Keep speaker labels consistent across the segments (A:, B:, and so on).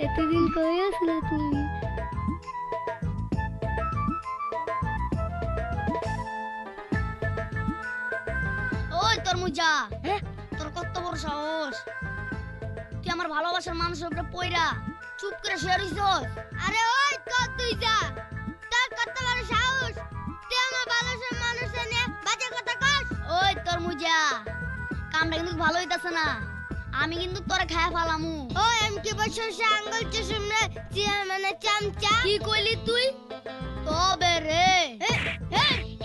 A: এতদিন কই আসলে তুমি?
B: ওই তরমুজা, হ্যাঁ তোর কত বড় সাহস! তুই আমার ভালোবাসার মানুষের উপরে পয়রা চুপ করে শুয়ে রইছস।
A: আরে ওই কত তুই যা, তোর কত বড় সাহস! তুই আমার ভালোবাসার মানুষের নিয়ে বাজে কথা কস।
B: ওই তরমুজা, কামটা কিন্তু ভালো হইতাছে না। আমি কিন্তু তোরে খায়া ফালামু।
A: ওই আমি কি বছর আঙ্গুল চুষুমরে মানে চামচা?
B: কি কইলি তুই? তবে রে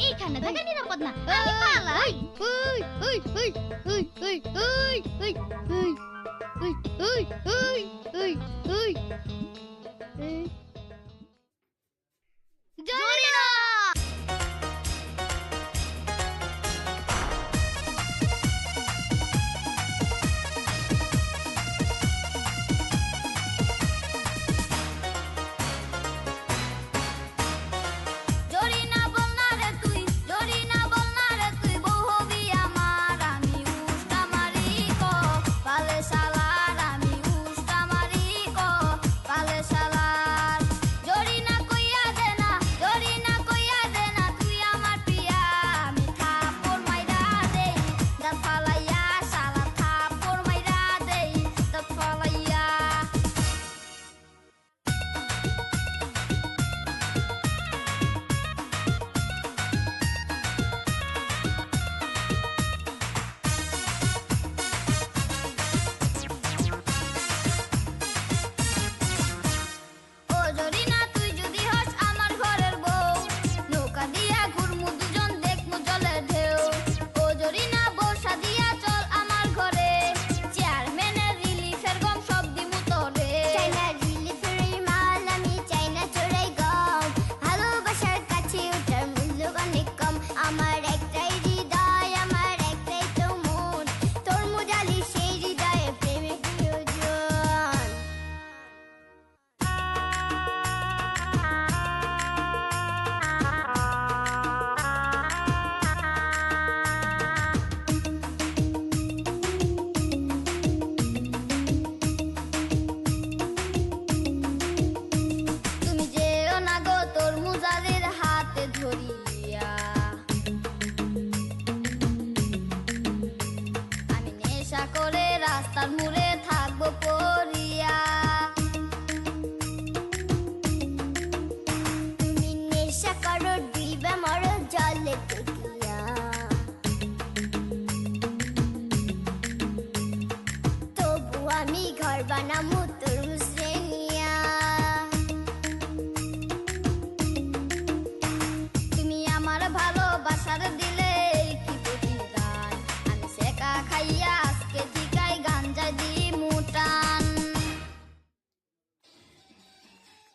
B: এইখানে থাকা নিরাপদ না, আমি পালাই।
A: ওই ওই ওই ওই ওই ওই ওই ওই ওই ওই ওই ওই ওই ওই
B: জরিনা!
A: জরিনা বল না রে তুই, জরিনা বল না রে তুই, বউ হবি আমার। আমি উস্কা মারি কো পালে শালার, আমি উস্কা মারি কো পালে শালার। জরিনা কইয়া দে না, জরিনা কইয়া দে না, তুই আমার প্রিয়া। আমি থাপ্পড় মাইরা দেই দাঁত ফালাইয়া, শালা থাপ্পড় মাইরা দেই দাঁত ফালাইয়া। ও জরিনা তুই যদি হস আমার ঘরের বউ, নৌকা দিয়া ঘুরমু দুজন দেখমু জলের ঢেউ। ও জরিনা বর্ষা দিয়া চল আমার ঘরে, চেয়ারম্যানের রিলিফের গম সব দিমু তোরে। চাইনা রিলিফের মাল আমি চাইনা চোরাই গম, ভালোবাসার কাছে ওটার মূল্য অনেক কম। আমার একটাই হৃদয়, আমার একটাই তো মন, তোর মুজালি সেই হৃদয়ে প্রেমে প্রিয়জন। তুমি যেও না গো তোর মুজালের হাতে ধরিয়া, আমি নেশা করে রাস্তার মোড়ে থাকবো পড়িয়া। তুমি নেশা করো দিবে মরো জলে টেকিয়া, তবু আমি ঘর বানামু তো